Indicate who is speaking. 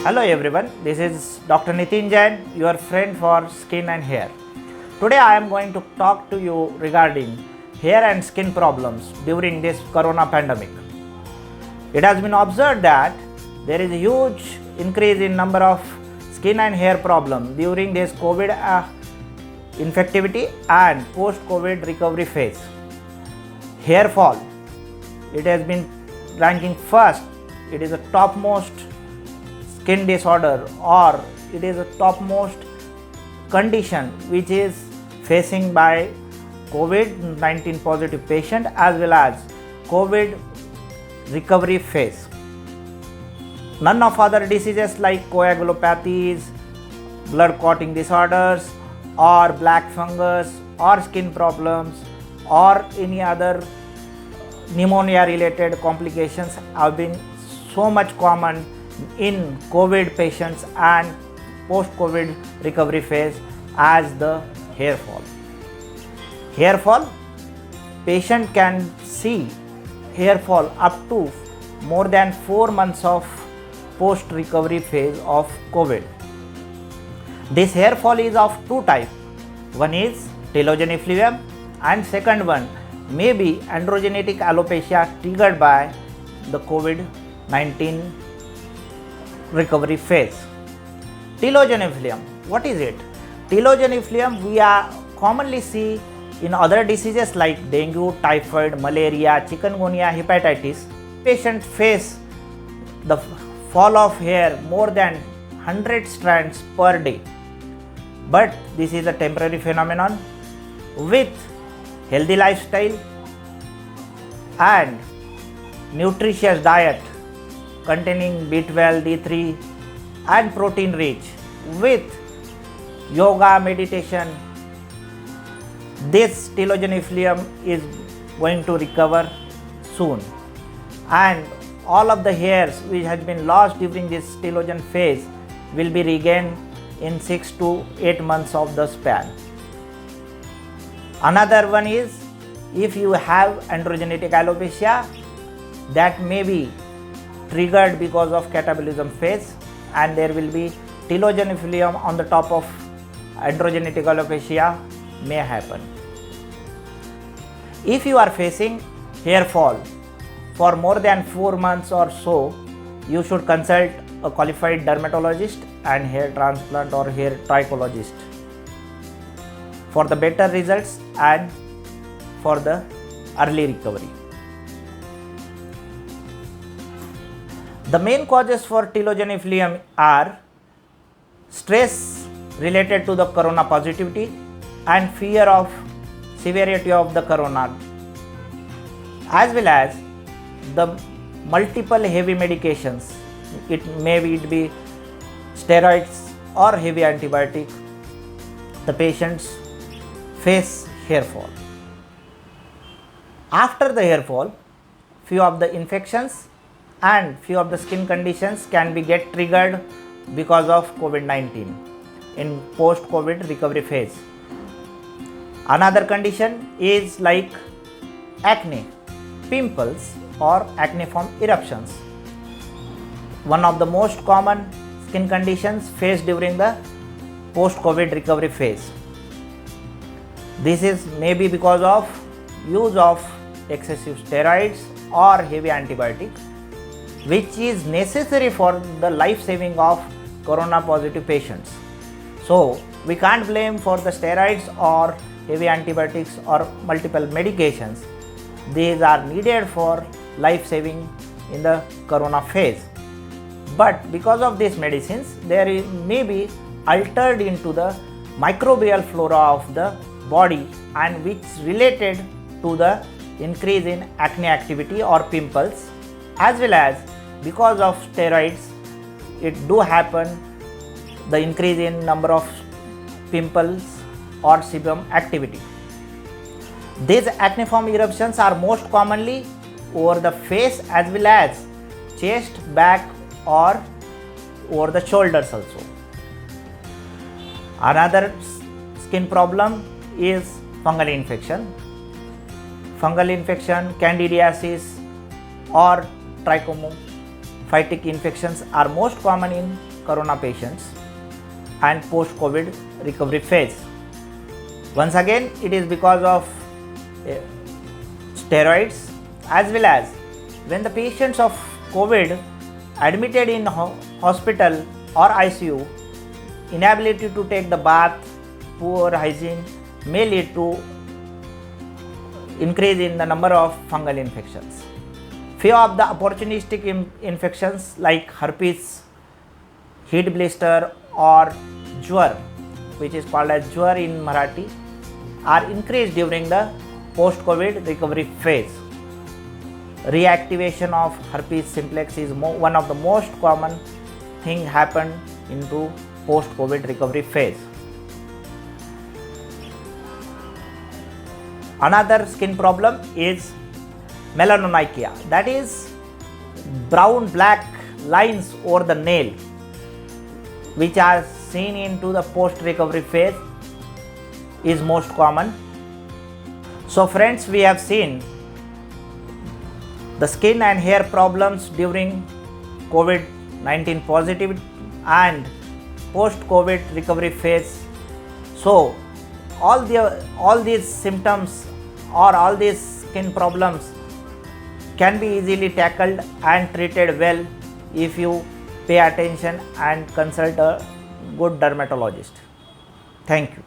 Speaker 1: Hello everyone, this is Dr. Nitin Jain, your friend for skin and hair. Today I am going to talk to you regarding hair and skin problems during this corona pandemic. It has been observed that there is a huge increase in number of skin and hair problems during this COVID infectivity and post-COVID recovery phase. Hair fall, it has been ranking first. It is a topmost skin disorder, or it is a topmost condition which is facing by COVID-19 positive patient as well as COVID recovery phase. None of other diseases like coagulopathies, blood clotting disorders, or black fungus, or skin problems, or any other pneumonia related complications have been so much common in COVID patients and post-COVID recovery phase as the hair fall. Hair fall, patient can see hair fall up to more than 4 months of post-recovery phase of COVID. This hair fall is of two types. One is telogen effluvium and second one may be androgenetic alopecia triggered by the COVID-19 recovery phase. Telogen effluvium, what is it? Telogen effluvium we are commonly see in other diseases like dengue, typhoid, malaria, chikungunya, hepatitis. Patients face the fall of hair more than 100 strands per day. But this is a temporary phenomenon. With healthy lifestyle and nutritious diet containing B12, D3 and protein rich, with yoga, meditation, this telogen effluvium is going to recover soon, and all of the hairs which has been lost during this telogen phase will be regained in 6 to 8 months of the span. Another one is, if you have androgenetic alopecia, that may be triggered because of catabolism phase, and there will be telogen effluvium on the top of androgenetic alopecia may happen. If you are facing hair fall for more than 4 months or so, you should consult a qualified dermatologist and hair transplant or hair trichologist for the better results and for the early recovery. The main causes for telogen effluvium are stress related to the corona positivity and fear of severity of the corona, as well as the multiple heavy medications. It may be steroids or heavy antibiotic. The patients face hair fall. After the hair fall, few of the infections and few of the skin conditions can be get triggered because of COVID-19 in post-COVID recovery phase. Another condition is like acne, pimples or acneiform eruptions. One of the most common skin conditions faced during the post-COVID recovery phase. This is maybe because of use of excessive steroids or heavy antibiotics, which is necessary for the life saving of corona positive patients. So we can't blame for the steroids or heavy antibiotics or multiple medications. These are needed for life saving in the corona phase. But because of these medicines, there may be altered into the microbial flora of the body, and which related to the increase in acne activity or pimples, as well as because of steroids it do happen the increase in number of pimples or sebum activity. These acneiform eruptions are most commonly over the face as well as chest, back or over the shoulders also. Another skin problem is fungal infection. Fungal infection, candidiasis or trichomophytic infections are most common in corona patients and post-COVID recovery phase. Once again, it is because of steroids, as well as when the patients of COVID admitted in hospital or ICU, inability to take the bath, poor hygiene may lead to increase in the number of fungal infections. Few of the opportunistic infections like herpes, heat blister or jwar, which is called as jwar in Marathi, are increased during the post-COVID recovery phase. Reactivation of herpes simplex is one of the most common thing happen into post-COVID recovery phase. Another skin problem is melanonychia, that is brown black lines over the nail, which are seen into the post-recovery phase, is most common. So friends, we have seen the skin and hair problems during COVID-19 positive and post-COVID recovery phase. So all these symptoms or all these skin problems can be easily tackled and treated well if you pay attention and consult a good dermatologist. Thank you.